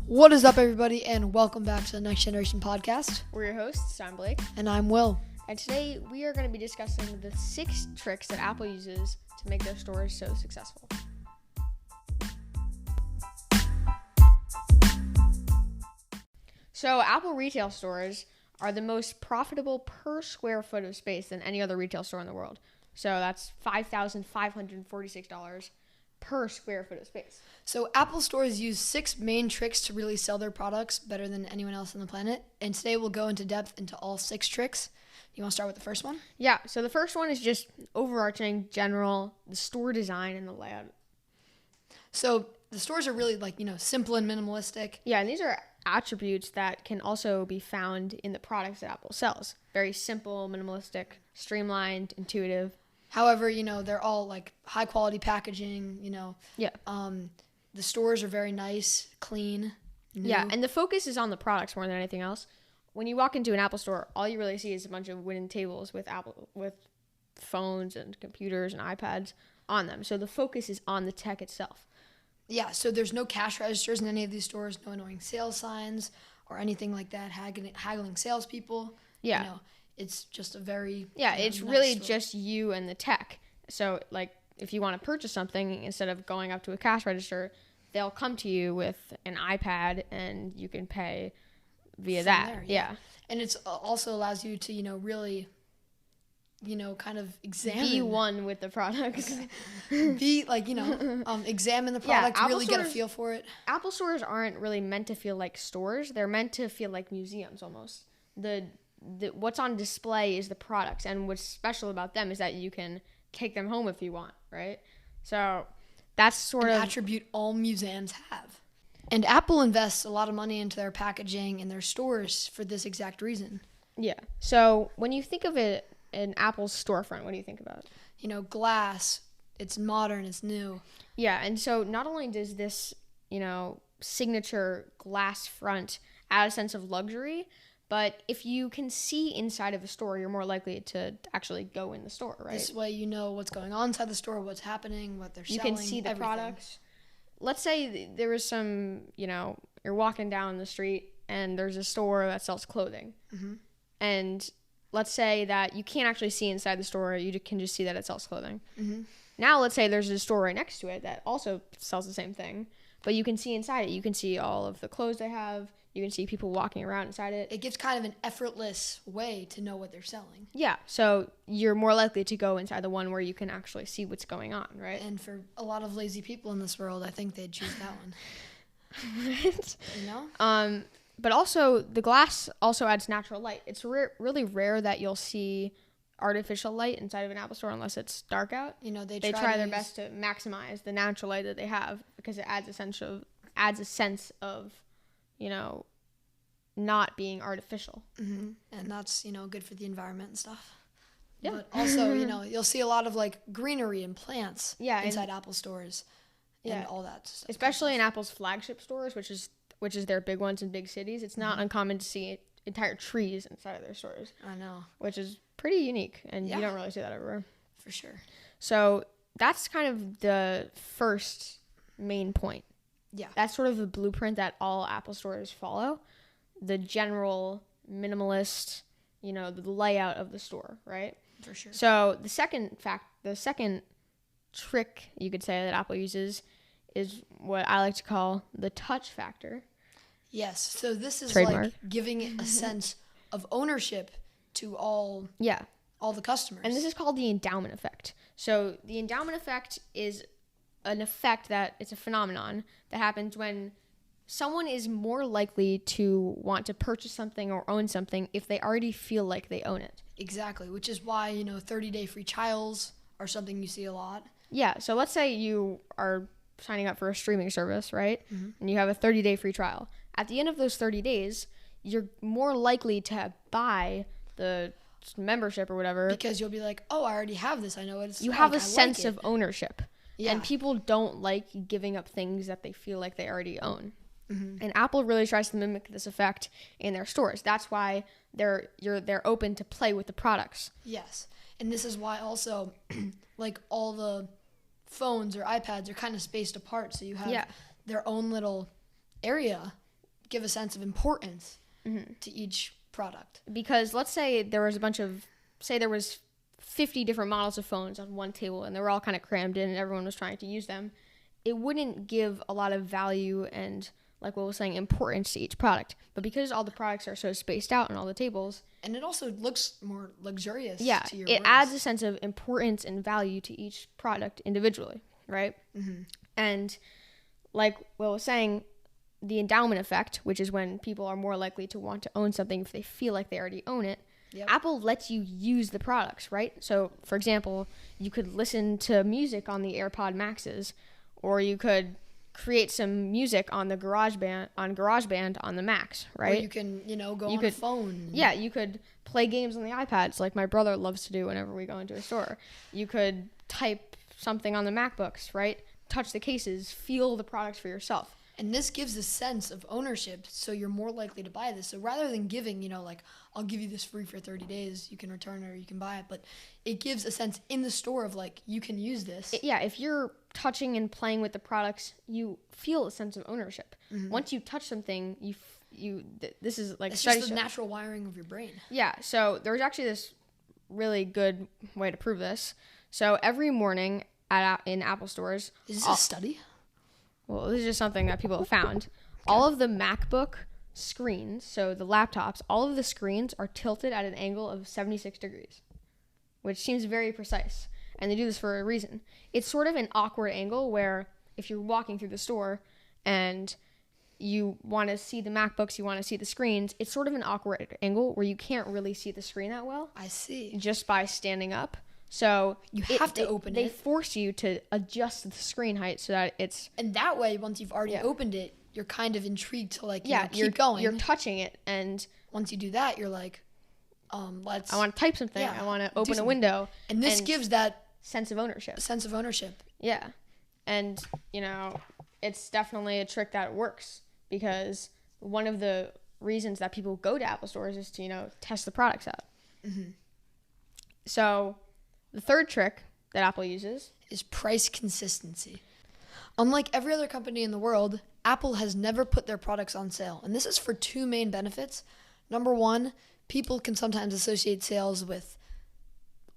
What is up, everybody, and welcome back to the Next Generation podcast. We're your hosts. I'm Blake. And I'm Will. And today we are going to be discussing the 6 tricks that Apple uses to make their stores so successful. So Apple retail stores are the most profitable per square foot of space than any other retail store in the world. So that's $5,546 per square foot of space. So Apple stores use 6 main tricks to really sell their products better than anyone else on the planet. And today we'll go into depth into all 6 tricks. You want to start with the first one? Yeah, so the first one is just overarching, general, the store design and the layout. So the stores are really simple and minimalistic. Yeah, and these are attributes that can also be found in the products that Apple sells. Very simple, minimalistic, streamlined, intuitive. However, they're all high quality packaging, Yeah. The stores are very nice, clean, new. Yeah, and the focus is on the products more than anything else. When you walk into an Apple store, all you really see is a bunch of wooden tables with phones and computers and iPads on them. So the focus is on the tech itself. Yeah, so there's no cash registers in any of these stores, no annoying sales signs or anything like that, haggling salespeople. Yeah. It's just a very it's nice really store. just you and the tech. So if you want to purchase something, instead of going up to a cash register, they'll come to you with an iPad and you can pay via From that. there, Yeah. And it's also allows you to really kind of examine. Be one with the products. Examine the product, really get a feel for it. Apple stores aren't really meant to feel like stores. They're meant to feel like museums almost. What's on display is the products, and what's special about them is that you can take them home if you want, right? So that's sort of an attribute all museums have. And Apple invests a lot of money into their packaging and their stores for this exact reason. Yeah. So when you think of it, an Apple storefront, what do you think about? Glass. It's modern. It's new. Yeah, and so not only does this, signature glass front add a sense of luxury, but if you can see inside of a store, you're more likely to actually go in the store, right? This way you know what's going on inside the store, what's happening, what they're selling. You can see the products. Let's say there was some, you're walking down the street and there's a store that sells clothing. Mm-hmm. And let's say that you can't actually see inside the store. You can just see that it sells clothing. Mm-hmm. Now let's say there's a store right next to it that also sells the same thing, but you can see inside it. You can see all of the clothes they have. You can see people walking around inside it. It gives kind of an effortless way to know what they're selling. Yeah, so you're more likely to go inside the one where you can actually see what's going on, right? And for a lot of lazy people in this world, I think they'd choose that one. Right? But also, the glass also adds natural light. It's really rare that you'll see artificial light inside of an Apple store unless it's dark out. They try their best to maximize the natural light that they have because it adds a sense of not being artificial. Mm-hmm. And that's, good for the environment and stuff. Yeah. But also, you'll see a lot of greenery and plants inside Apple stores and all that stuff. Especially in Apple's flagship stores, which is their big ones in big cities. It's not uncommon to see entire trees inside of their stores. I know. Which is pretty unique, and you don't really see that everywhere. For sure. So that's kind of the first main point. Yeah. That's sort of the blueprint that all Apple stores follow. The general minimalist, the layout of the store, right? For sure. So the second trick you could say that Apple uses is what I like to call the touch factor. Yes. So this is Trademark. Giving a sense of ownership to all the customers. And this is called the endowment effect. So the endowment effect is an effect that it's a phenomenon that happens when someone is more likely to want to purchase something or own something if they already feel like they own it. Exactly, which is why, 30-day free trials are something you see a lot. Yeah, so let's say you are signing up for a streaming service, right? Mm-hmm. And you have a 30-day free trial. At the end of those 30 days, you're more likely to buy the membership or whatever. Because you'll be like, oh, I already have this. I know what it's You like. have a sense of ownership. Yeah. And people don't like giving up things that they feel like they already own. Mm-hmm. And Apple really tries to mimic this effect in their stores. That's why they're open to play with the products. Yes. And this is why also all the phones or iPads are kind of spaced apart, so you have their own little area give a sense of importance to each product. Because let's say there was there was 50 different models of phones on one table and they were all kind of crammed in and everyone was trying to use them. It wouldn't give a lot of value and, like what was saying, importance to each product. But because all the products are so spaced out on all the tables. And it also looks more luxurious to your it words. Adds a sense of importance and value to each product individually, right? And like Will was saying, the endowment effect, which is when people are more likely to want to own something if they feel like they already own it. Yep. Apple lets you use the products, right? So, for example, you could listen to music on the AirPod Maxes, or you could create some music on the GarageBand on the Macs, right? Or you can, go on a phone. Yeah, you could play games on the iPads like my brother loves to do whenever we go into a store. You could type something on the MacBooks, right? Touch the cases, feel the products for yourself. And this gives a sense of ownership, so you're more likely to buy this. So rather than giving, I'll give you this free for 30 days, you can return it or you can buy it, but it gives a sense in the store of, you can use this. If you're touching and playing with the products, you feel a sense of ownership. Once you touch something, this is like... It's just the natural wiring of your brain. Yeah, so there's actually this really good way to prove this. So every morning in Apple stores... Is this a study? Well, this is just something that people have found. Okay. All of the MacBook screens, so the laptops, all of the screens are tilted at an angle of 76 degrees, which seems very precise. And they do this for a reason. It's sort of an awkward angle where if you're walking through the store and you want to see the MacBooks, you want to see the screens, it's sort of an awkward angle where you can't really see the screen that well. I see. Just by standing up. So you have to open it. They force you to adjust the screen height so that it's... And that way, once you've already opened it, you're kind of intrigued to keep going. You're touching it, and once you do that, you're like, I want to type something. I want to open a window. And this gives that sense of ownership. Yeah. And, it's definitely a trick that works because one of the reasons that people go to Apple stores is to, test the products out. So... The third trick that Apple uses is price consistency. Unlike every other company in the world, Apple has never put their products on sale. And this is for two main benefits. Number one, people can sometimes associate sales with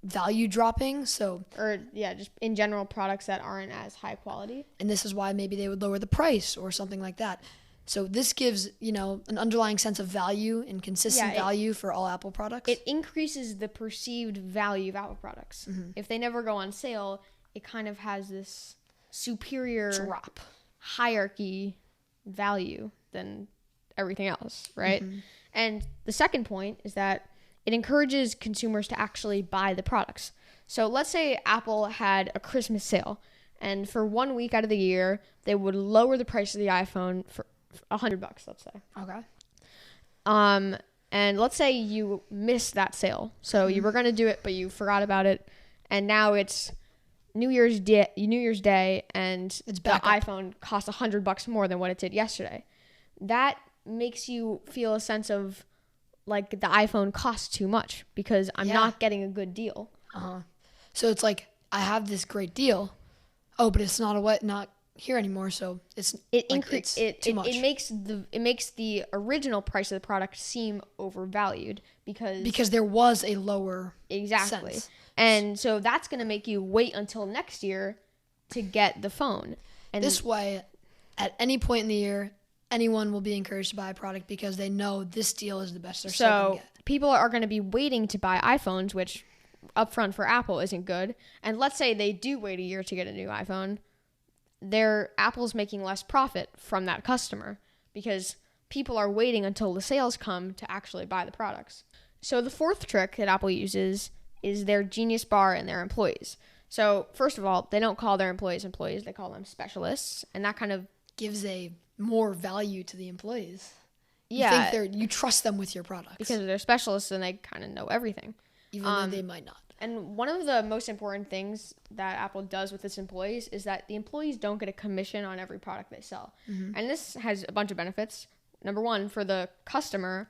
value dropping. Just in general, products that aren't as high quality. And this is why maybe they would lower the price or something like that. So this gives, an underlying sense of value and consistent value for all Apple products. It increases the perceived value of Apple products. If they never go on sale, it kind of has this superior drop hierarchy value than everything else, right? And the second point is that it encourages consumers to actually buy the products. So let's say Apple had a Christmas sale, and for 1 week out of the year, they would lower the price of the iPhone for $100, let's say. Okay. And let's say you missed that sale. So you were going to do it, but you forgot about it. And now it's New Year's Day, and the iPhone costs $100 more than what it did yesterday. That makes you feel a sense of like the iPhone costs too much because I'm not getting a good deal. So it's like I have this great deal. Oh, but it's not here anymore, so it's too much. It makes the original price of the product seem overvalued because there was a lower sense. And so that's going to make you wait until next year to get the phone. And this way, at any point in the year, anyone will be encouraged to buy a product because they know this deal is the best they're still going to get. People are going to be waiting to buy iPhones, which upfront for Apple isn't good. And let's say they do wait a year to get a new iPhone. Apple's making less profit from that customer because people are waiting until the sales come to actually buy the products. So the fourth trick that Apple uses is their Genius Bar and their employees. So first of all, they don't call their employees, they call them specialists, and that kind of gives a more value to the employees. Yeah. You trust them with your products. Because they're specialists and they kind of know everything. Even though they might not. And one of the most important things that Apple does with its employees is that the employees don't get a commission on every product they sell. And this has a bunch of benefits. Number one, for the customer,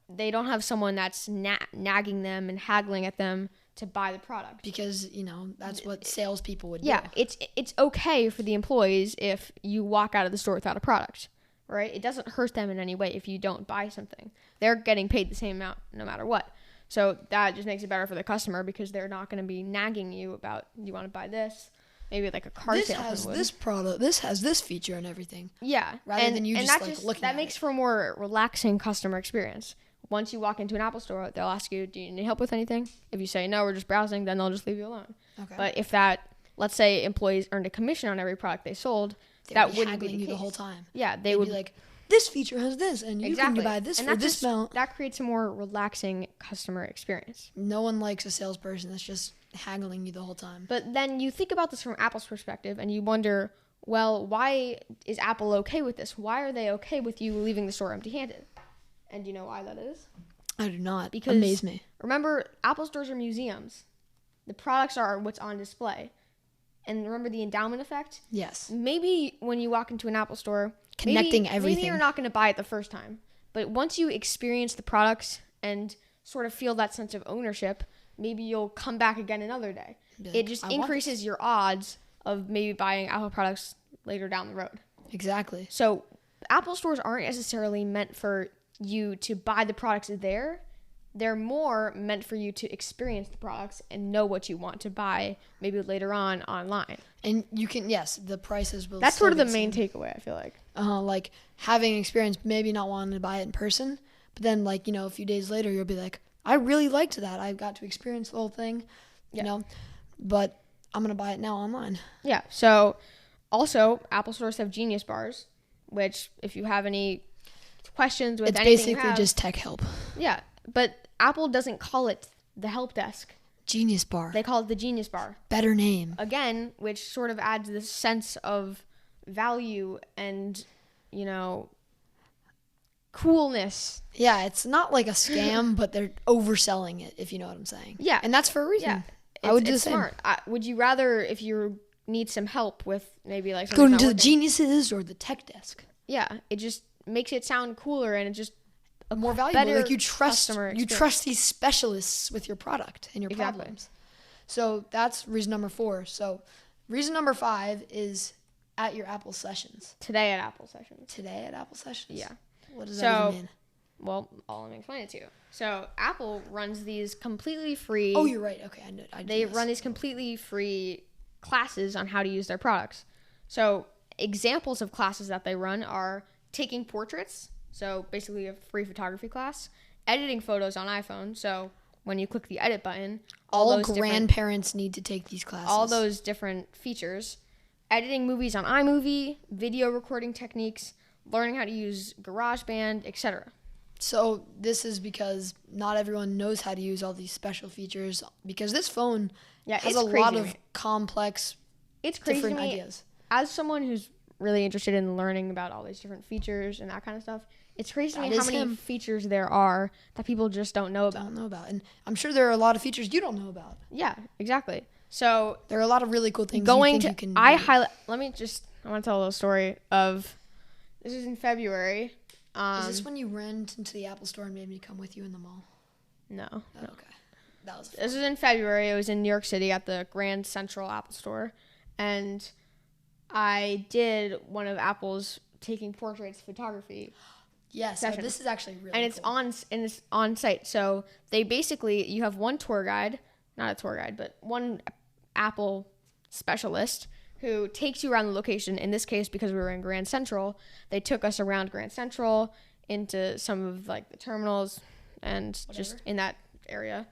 they don't have someone that's nagging them and haggling at them to buy the product. Because, that's what salespeople would do. Yeah, it's okay for the employees if you walk out of the store without a product, right? It doesn't hurt them in any way if you don't buy something. They're getting paid the same amount no matter what. So that just makes it better for the customer because they're not going to be nagging you about, you want to buy this? Maybe like a car This salesman has would. this product. This has this feature and everything. Yeah. Rather than you just looking that at makes it. for a more relaxing customer experience. Once you walk into an Apple store, they'll ask you, do you need help with anything? If you say, no, we're just browsing, then they'll just leave you alone. Okay. But if let's say employees earned a commission on every product they sold, that wouldn't be the you case. the whole time. Yeah, They'd would be like, this feature has this, and you exactly. can buy this and for this amount. That creates a more relaxing customer experience. No one likes a salesperson that's just haggling you the whole time. But then you think about this from Apple's perspective, and you wonder, well, why is Apple okay with this? Why are they okay with you leaving the store empty-handed? And do you know why that is? I do not. Because Amaze me. remember, Apple stores are museums. The products are what's on display. And remember the endowment effect? Yes. Maybe when you walk into an Apple store, Connecting maybe everything. you're not going to buy it the first time. But once you experience the products and sort of feel that sense of ownership, maybe you'll come back again another day. Like, It just increases your odds of maybe buying Apple products later down the road. Exactly. So Apple stores aren't necessarily meant for you to buy the products there. They're more meant for you to experience the products and know what you want to buy maybe later on online. And you can, yes, the prices will. That's still sort of be the main same. takeaway, I feel like. Like having experience, maybe not wanting to buy it in person, but then like, a few days later, you'll be like, I really liked that. I got to experience the whole thing, but I'm going to buy it now online. Yeah. So also Apple stores have Genius bars, which if you have any questions with It's anything you basically have, just tech help. yeah. But Apple doesn't call it the help desk. Genius bar. They call it the Genius bar. Better name. Again, which sort of adds this sense of value and, coolness. Yeah, it's not like a scam, but they're overselling it, if you know what I'm saying. Yeah. And that's for a reason. Yeah. I would do the it's same. smart. Would you rather, if you need some help with maybe like Go something's into not the working- Geniuses or the tech desk. Yeah, it just makes it sound cooler and it just More valuable. better Like you trust customer you experience. trust these specialists with your product and your Exactly. problems. So that's reason number 4. So reason number 5 is at your Apple sessions. Today at Apple sessions. Today at Apple sessions. Yeah. What does So- that even mean? Well, let me explain it to you. So Apple runs these completely free. Oh, you're right. Okay, I do They this. run these completely free classes on how to use their products. So examples of classes that they run are taking portraits. So basically a free photography class, editing photos on iPhone. So when you click the edit button, all those different- grandparents need to take these classes. all those different features, editing movies on iMovie, video recording techniques, learning how to use GarageBand, etc. So this is because not everyone knows how to use all these special features because this phone has it's a crazy lot to of me. complex It's crazy different to me. ideas. As someone who's really interested in learning about all these different features and that kind of stuff, it's crazy to me That how is many him. features there are that people just don't know I about. don't know about. And I'm sure there are a lot of features you don't know about. Yeah, exactly. So There are a lot of really cool things going you to, think you can I do. highlight. I want to tell a little story of. This is in February. Is this when you ran into the Apple store and made me come with you in the mall? No. Oh, okay. That was fun. This was in February. It was in New York City at the Grand Central Apple Store, and I did one of Apple's taking portraits photography, Yes, so session. this is actually really and it's cool. on site. So they basically, you have one tour guide, not a tour guide, but one Apple specialist who takes you around the location. In this case, because we were in Grand Central, they took us around Grand Central into some of like the terminals and just in that area.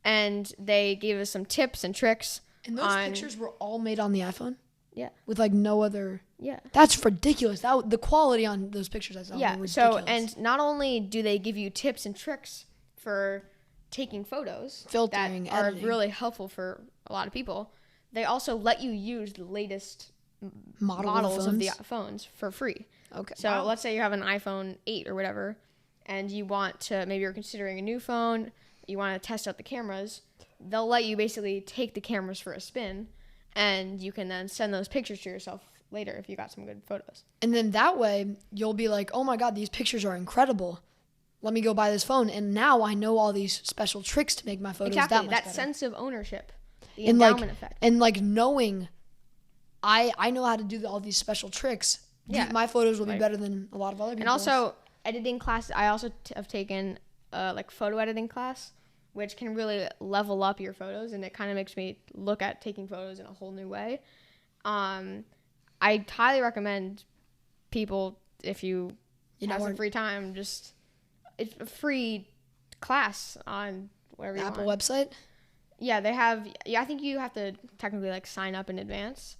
And they gave us some tips and tricks. And those pictures were all made on the iPhone? Yeah. With like no other... Yeah. That's ridiculous. The quality on those pictures I saw were ridiculous. So, and not only do they give you tips and tricks for taking photos Filtering, that are editing. really helpful for a lot of people, they also let you use the latest models of the phones for free. Okay. So Wow. let's say you have an iPhone 8 or whatever, and you want to, maybe you're considering a new phone, you want to test out the cameras, they'll let you basically take the cameras for a spin, and you can then send those pictures to yourself later if you got some good photos. And then that way, you'll be like, oh my God, these pictures are incredible. Let me go buy this phone. And now I know all these special tricks to make my photos that much better. Sense of ownership, the And endowment effect. And like knowing I know how to do all these special tricks Yeah. My photos will be Like- better than a lot of other And people's. also editing classes. I also have taken like photo editing class, which can really level up your photos, and it kind of makes me look at taking photos in a whole new way. I highly recommend people, if you have some free time, it's a free class on whatever you Apple want. website. Yeah, they have. Yeah, I think you have to technically like sign up in advance.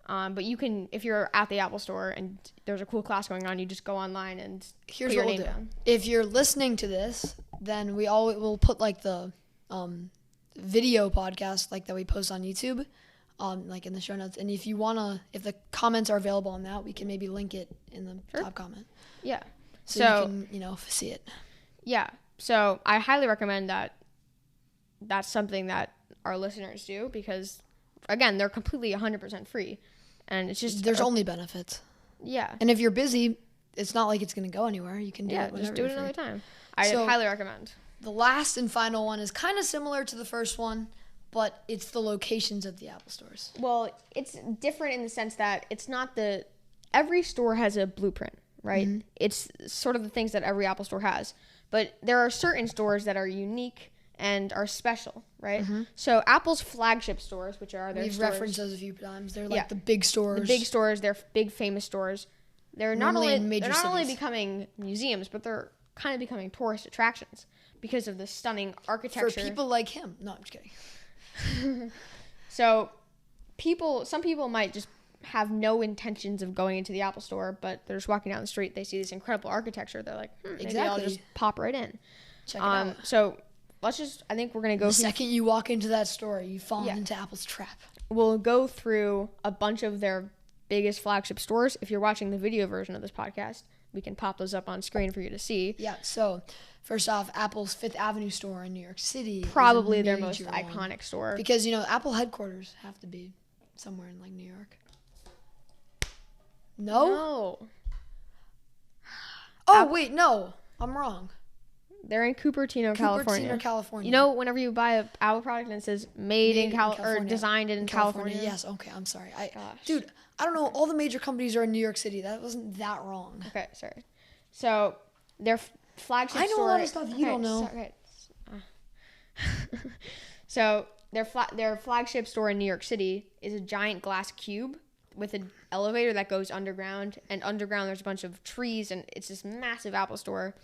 But you can, if you're at the Apple store and there's a cool class going on, you just go online and Here's put your what we'll name do. down. If you're listening to this, then we'll put like the video podcast like that we post on YouTube, like in the show notes. And if the comments are available on that, we can maybe link it in the top comment. Yeah. So you can, see it. Yeah. So I highly recommend that. That's something that our listeners do because, again, they're completely 100% free. And it's just... There's only benefits. Yeah. And if you're busy, it's not like it's going to go anywhere. You can do it whenever just do it you're another free. time. I highly recommend. The last and final one is kind of similar to the first one, but it's the locations of the Apple stores. Well, it's different in the sense that it's not every store has a blueprint, right? Mm-hmm. It's sort of the things that every Apple store has. But there are certain stores that are unique and are special, right? Mm-hmm. So Apple's flagship stores, which are their We've stores, referenced those a few times. They're like Yeah. the big stores. the big stores, they're big famous stores. They're not Normally only in major cities. becoming museums, but they're kind of becoming tourist attractions because of the stunning architecture. For people like him. No, I'm just kidding. So some people might just have no intentions of going into the Apple store, but they're just walking down the street. They see this incredible architecture. They're like, maybe I'll Exactly. just pop right in. Check it out. So I think we're going to go The second you walk into that store, you've fallen Yeah. into Apple's trap. we'll go through a bunch of their biggest flagship stores. If you're watching the video version of this podcast, we can pop those up on screen for you to see. Yeah, so first off, Apple's Fifth Avenue store in New York City. Probably is a their most major one. iconic store. Because, Apple headquarters have to be somewhere in, like, New York. No? No. Oh, wait, no. I'm wrong. They're in Cupertino, California. California. You know, whenever you buy a Apple product and it says made in or California. designed in California. Yes, okay, I'm sorry. Gosh. Dude, I don't know. All the major companies are in New York City. That wasn't that wrong. Okay, sorry. So their flagship I know store. a lot of stuff you don't know. So their flagship store in New York City is a giant glass cube with an elevator that goes underground, and underground there's a bunch of trees, and it's this massive Apple store.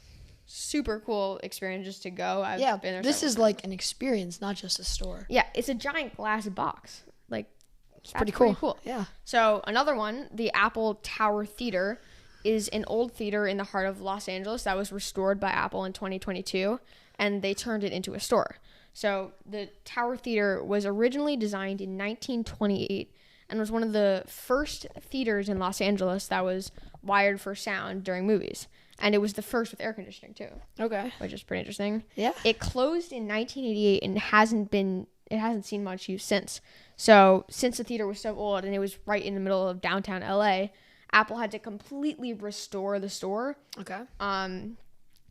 Super cool experience just to go. I've been there. This is like an experience, not just a store. Yeah, it's a giant glass box. Like, It's pretty cool. Yeah. So another one, the Apple Tower Theater, is an old theater in the heart of Los Angeles that was restored by Apple in 2022, and they turned it into a store. So the Tower Theater was originally designed in 1928 and was one of the first theaters in Los Angeles that was wired for sound during movies. And it was the first with air conditioning too, Okay. which is pretty interesting. Yeah. It closed in 1988 and it hasn't seen much use since. So since the theater was so old and it was right in the middle of downtown LA, Apple had to completely restore the store. Okay.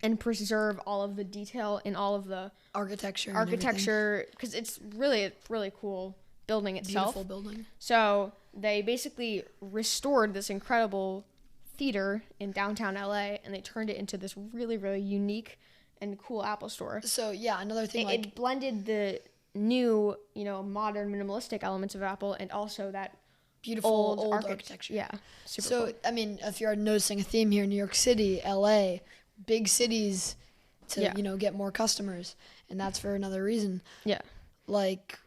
And preserve all of the detail in all of the Architecture, because it's really a really cool building itself. beautiful building. So they basically restored this incredible theater in downtown LA, and they turned it into this really, really unique and cool Apple store. So yeah, another thing It blended the new, modern minimalistic elements of Apple and also that beautiful old architecture. Yeah. Super So cool. I mean, if you're noticing a theme here in New York City, LA, big cities to get more customers, and that's for another reason. Yeah. Like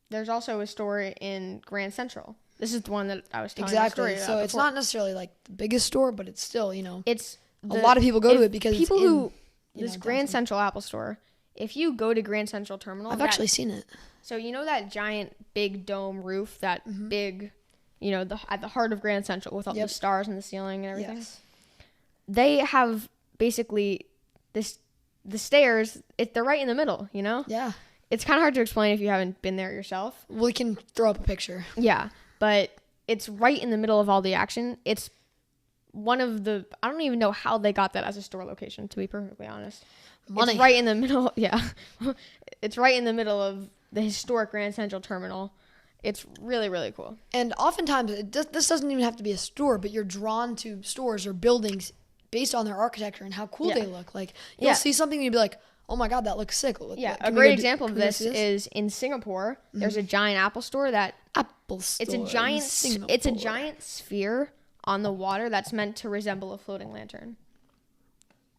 There's also a store in Grand Central. This is the one that I was telling exactly. you the story So about it's before. not necessarily like the biggest store, but it's still It's a lot of people go to it because people it's in, who this Grand downtown. Central Apple store. If you go to Grand Central Terminal, I've actually seen it. So that giant big dome roof, that Mm-hmm. big, at the heart of Grand Central with all the stars in the ceiling and everything. Yes. They have basically the stairs. They're right in the middle. Yeah. It's kind of hard to explain if you haven't been there yourself. We can throw up a picture. Yeah, but it's right in the middle of all the action. It's one of the. I don't even know how they got that as a store location. To be perfectly honest, Money. It's right in the middle. Yeah, it's right in the middle of the historic Grand Central Terminal. It's really, really cool. And oftentimes, this doesn't even have to be a store, but you're drawn to stores or buildings based on their architecture and how cool they look. Like, you'll see something and you'll be like, oh my God, that looks sick. Yeah, a great example of this is in Singapore. There's a giant Apple store it's a giant sphere on the water that's meant to resemble a floating lantern.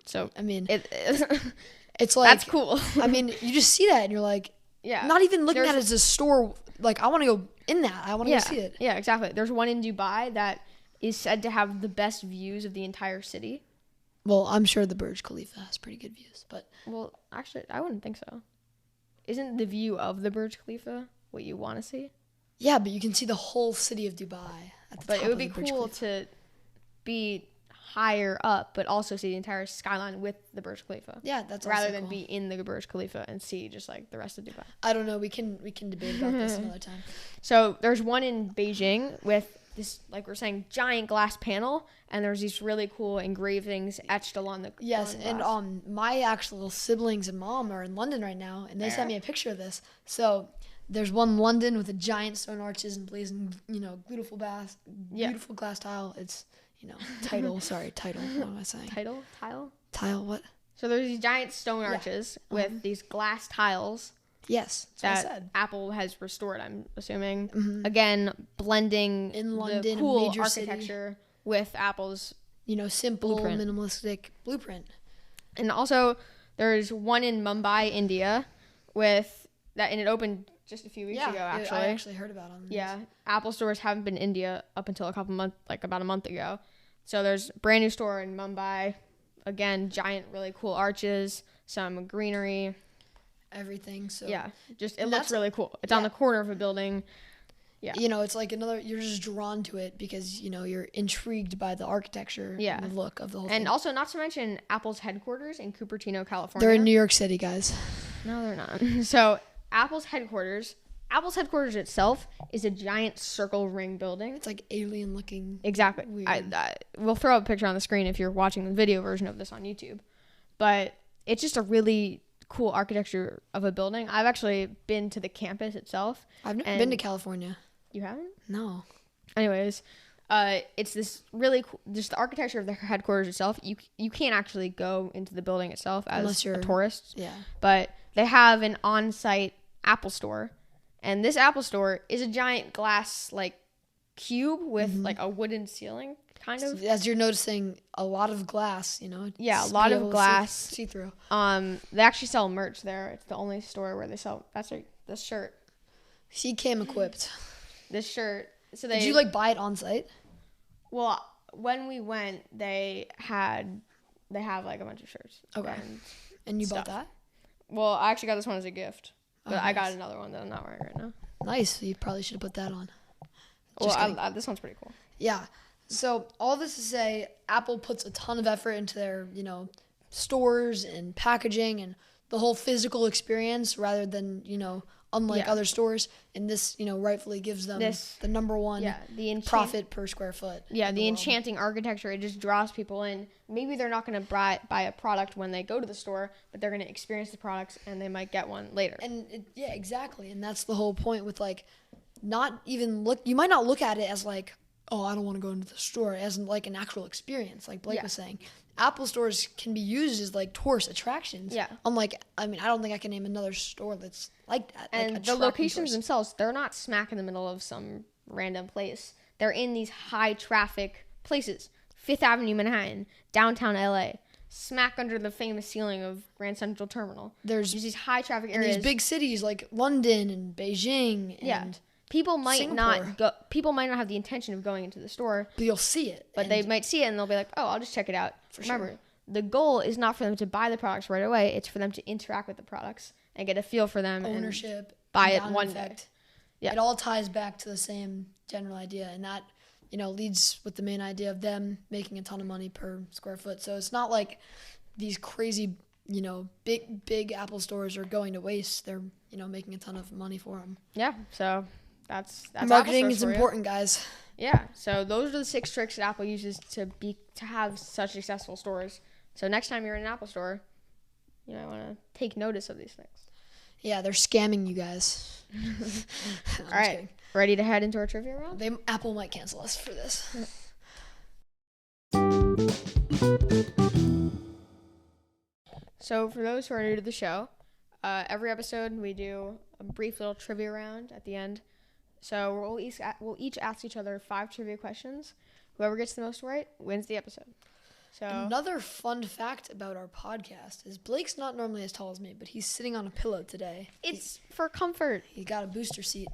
So, I mean, it's like, that's cool. I mean, you just see that and you're like, not even looking at it as a store. Like, I want to go in that. I want to go see it. Yeah, exactly. There's one in Dubai that is said to have the best views of the entire city. Well, I'm sure the Burj Khalifa has pretty good views, but... Well, actually, I wouldn't think so. Isn't the view of the Burj Khalifa what you want to see? Yeah, but you can see the whole city of Dubai at the top. But it would be cool to be higher up, but also see the entire skyline with the Burj Khalifa. Yeah, that's rather than be in the Burj Khalifa and see just like the rest of Dubai. I don't know. We can debate about this another time. So there's one in Beijing with this, like we're saying, giant glass panel, and there's these really cool engravings etched along the yes, and my actual siblings and mom are in London right now, and they sent me a picture of this. So there's one in London with a giant stone arches and blazing, beautiful glass tile. It's title. Sorry, title. What am I saying? Tile. What? So there's these giant stone arches with these glass tiles. Yes, that's what I said. Apple has restored, I'm assuming. Mm-hmm. Again, blending in London, the cool major architecture city. With Apple's simple, minimalistic blueprint. And also, there's one in Mumbai, India, with that, and it opened just a few weeks ago. Actually, I actually heard about it. Yeah, Apple stores haven't been in India up until about a month ago. So there's a brand new store in Mumbai. Again, giant, really cool arches, some greenery. Everything. So yeah, it looks really cool. It's on the corner of a building. Yeah, it's like you're just drawn to it because you're intrigued by the architecture and the look of the whole thing. And also, not to mention Apple's headquarters in Cupertino, California. They're in New York City, guys. No, they're not. So Apple's headquarters itself is a giant circle ring building. It's like alien looking. Exactly. We'll throw up a picture on the screen if you're watching the video version of this on YouTube. But it's just a really cool architecture of a building. I've actually been to the campus itself. I've never been to California. You haven't? No. Anyways, it's this really cool, just the architecture of the headquarters itself. You can't actually go into the building itself as a tourist. Yeah. But they have an on-site Apple store, and this Apple store is a giant glass cube with a wooden ceiling. Kind of. As you're noticing, a lot of glass, Yeah, a lot of glass. See through. They actually sell merch there. It's the only store where they sell. That's right. This shirt. She came equipped. This shirt. So did you buy it on site? Well, when we went, they have a bunch of shirts. Okay. And you bought that? Well, I actually got this one as a gift, but I got another one that I'm not wearing right now. Nice. You probably should have put that on. This one's pretty cool. Yeah. So all this to say, Apple puts a ton of effort into their, stores and packaging and the whole physical experience rather than, unlike other stores. And this, rightfully gives them the number one profit per square foot. Yeah, the enchanting architecture, it just draws people in. Maybe they're not going to buy a product when they go to the store, but they're going to experience the products and they might get one later. And exactly. And that's the whole point with you might not look at it as oh, I don't want to go into the store, as an actual experience, like Blake was saying. Apple stores can be used as tourist attractions. Yeah. Unlike, I don't think I can name another store that's like that. And the locations themselves, they're not smack in the middle of some random place. They're in these high traffic places. Fifth Avenue, Manhattan, downtown LA, smack under the famous ceiling of Grand Central Terminal. There's these high traffic areas. In these big cities like London and Beijing and People might not have the intention of going into the store. But you'll see it. But they might see it and they'll be like, oh, I'll just check it out. Remember, the goal is not for them to buy the products right away. It's for them to interact with the products and get a feel for them. Ownership. And buy it one day. Yeah. It all ties back to the same general idea. And that, leads with the main idea of them making a ton of money per square foot. So it's not like these crazy, big Apple stores are going to waste. They're, making a ton of money for them. Yeah. So... That's marketing is important, guys. Yeah. So those are the 6 tricks that Apple uses to have such successful stores. So next time you're in an Apple store, I want to take notice of these things. Yeah, they're scamming you guys. All right. Ready to head into our trivia round? Apple might cancel us for this. So for those who are new to the show, every episode we do a brief little trivia round at the end. So we'll each ask each other 5 trivia questions. Whoever gets the most right wins the episode. So another fun fact about our podcast is Blake's not normally as tall as me, but he's sitting on a pillow today. It's for comfort. He got a booster seat.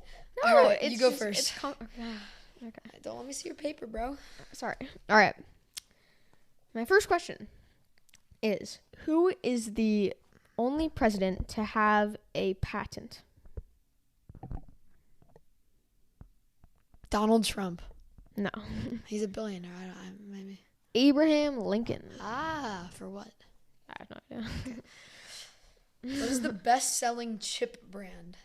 No, all right, you go first. Okay. Don't let me see your paper, bro. Sorry. All right. My first question is, who is the only president to have a patent? Donald Trump. No. He's a billionaire. Maybe. Abraham Lincoln. For what? I have no idea. What is the best-selling chip brand?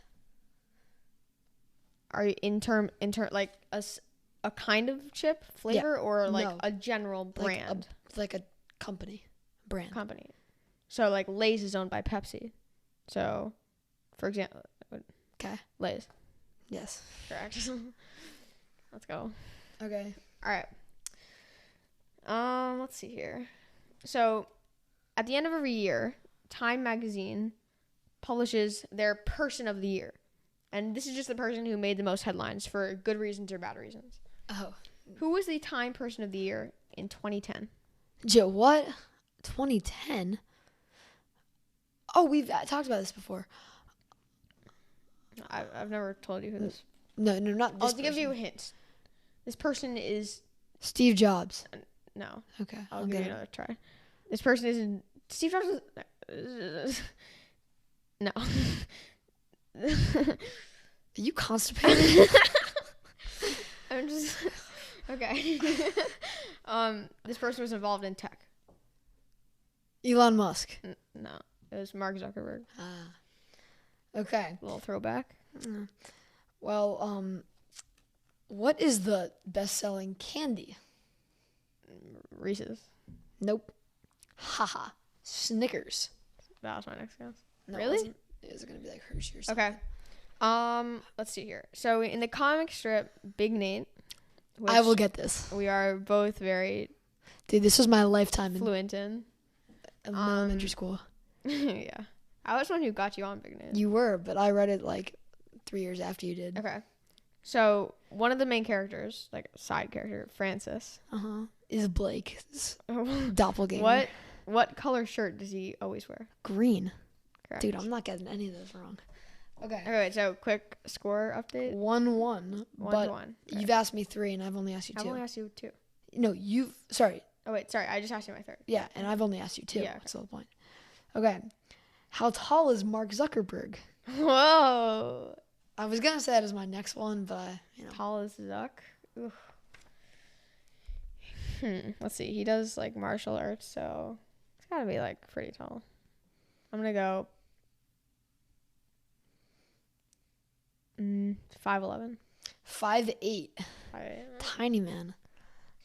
Are you in term like a kind of chip flavor or like No. a general brand? Like a company. Brand. Company. So like Lay's is owned by Pepsi. So, for example, Okay. Lay's. Yes. Correct. Let's go. Okay. All right. Let's see here. So, at the end of every year, Time magazine publishes their person of the year. And this is just the person who made the most headlines for good reasons or bad reasons. Oh. Who was the Time person of the year in 2010? Joe, what? 2010? Oh, we've talked about this before. I've never told you who this. No, not this I'll give you a hint. This person is Steve Jobs. no. Okay. I'll give you another try. This person is Steve Jobs. No. Are you constipated? I'm just okay. This person was involved in tech. Elon Musk. No, it was Mark Zuckerberg. Okay. A little throwback. Well, what is the best-selling candy? Reese's. Nope. Haha. Snickers. That was my next guess. No, Really? It was going to be like Hershey or something. Okay. Let's see here. So in the comic strip Big Nate, which I will get this. we are both very Dude, this was my lifetime in fluent in. elementary school. Yeah. I was one who got you on Big Nate. You were, but I read it like 3 years after you did. Okay. So one of the main characters, like a side character, Francis. Is Blake's doppelganger. What color shirt does he always wear? Green. Correct. Dude, I'm not getting any of those wrong. Okay. Okay, so quick score update. 1-1. 1-1. Okay. You've asked me 3 and I've only asked you 2. I've only asked you 2. No, sorry. Oh wait, sorry. I just asked you my third. Yeah, and I've only asked you 2. Yeah, okay. That's the whole point. Okay. How tall is Mark Zuckerberg? Whoa. I was going to say that as my next one, but Tall as Zuck. Oof. Let's see. He does like martial arts, so it's got to be like pretty tall. I'm going to go 5'11". 5'8". Tiny man.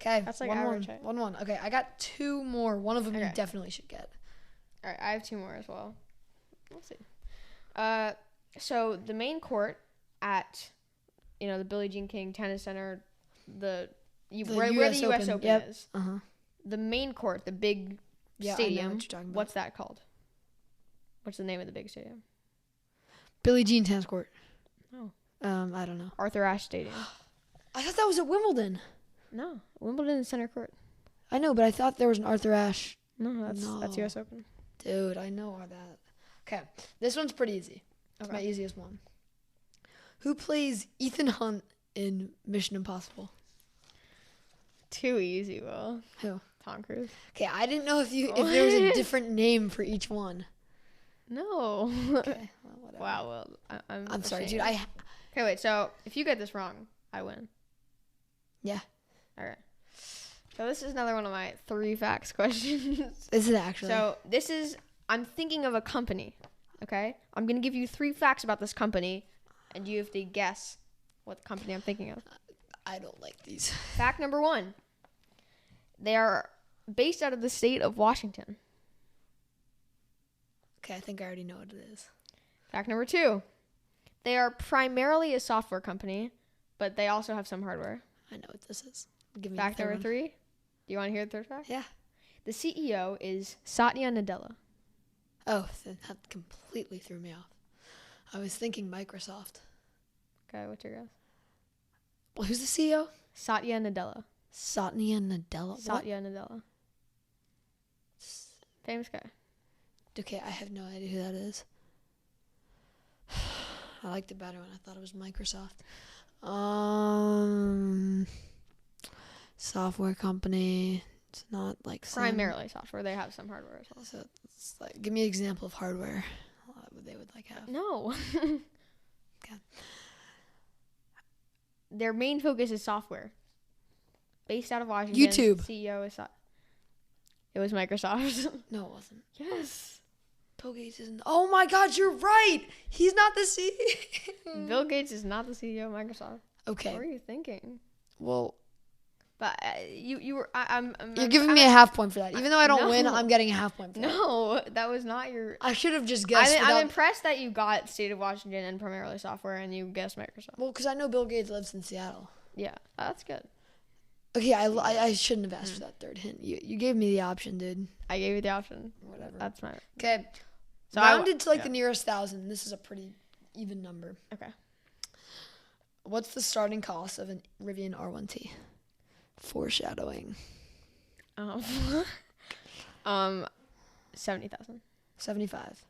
Okay. That's like 1-1. average height. 1-1. Okay, I got 2 more. One of them you definitely should get. All right, I have 2 more as well. We'll see. So the main court at, the Billie Jean King Tennis Center, where the U.S. Open is. The main court, the big stadium. I know what you're talking about. What's that called? What's the name of the big stadium? Billie Jean Tennis Court. Oh. I don't know. Arthur Ashe Stadium. I thought that was at Wimbledon. No, Wimbledon is center court. I know, but I thought there was an Arthur Ashe. No, that's U.S. Open. Dude, I know all that. Okay, this one's pretty easy. It's my easiest one. Who plays Ethan Hunt in Mission Impossible? Too easy, Will. Who? Tom Cruise. Okay, I didn't know if there was a different name for each one. No. Okay, well, whatever. Wow, well, I'm sorry, dude. Okay, wait. So if you get this wrong, I win. Yeah. All right. So this is another one of my 3 facts questions. Is it actually? So I'm thinking of a company. Okay, I'm gonna give you 3 facts about this company, and you have to guess what company I'm thinking of. I don't like these. Fact number 1. They are based out of the state of Washington. Okay, I think I already know what it is. Fact number 2. They are primarily a software company, but they also have some hardware. I know what this is. Give me Fact the third number one. 3. Do you want to hear the third fact? Yeah. The CEO is Satya Nadella. Oh, that completely threw me off. I was thinking Microsoft. Okay, what's your guess? Well, who's the CEO? Satya Nadella. Satya Nadella. Satya Nadella. Famous guy. Okay, I have no idea who that is. I liked it better when I thought it was Microsoft. Software company. It's not like Primarily software. They have some hardware as well. So it's like, give me an example of hardware. What they would like have. No. Okay. Their main focus is software. Based out of Washington. YouTube. CEO is it was Microsoft. No, it wasn't. Yes. Bill Gates isn't. Oh my God, you're right. He's not the CEO. Bill Gates is not the CEO of Microsoft. Okay. What are you thinking? Well, But you were. I'm you're giving me a half point for that. Even though I don't No. win, I'm getting a half point for that. No, that was not your. I should have just guessed. I'm impressed that you got state of Washington and primarily software, and you guessed Microsoft. Well, because I know Bill Gates lives in Seattle. Yeah, that's good. Okay, I shouldn't have asked for that third hint. You gave me the option, dude. I gave you the option. Whatever. That's smart. Okay. So Rounded to yeah. the nearest 1,000. This is a pretty even number. Okay. What's the starting cost of an Rivian R1T? Foreshadowing. 70,000. 75.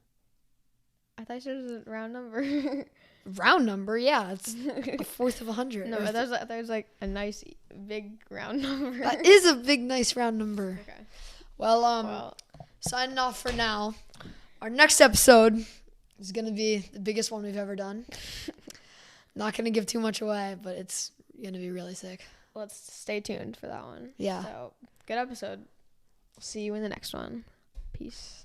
I thought you said it was a round number. Round number, yeah. It's a fourth of 100. No, Or that was like a nice big round number. that is a big, nice round number. Okay. Well, signing off for now. Our next episode is going to be the biggest one we've ever done. Not going to give too much away, but it's going to be really sick. Let's stay tuned for that one. Yeah. So, good episode. See you in the next one. Peace.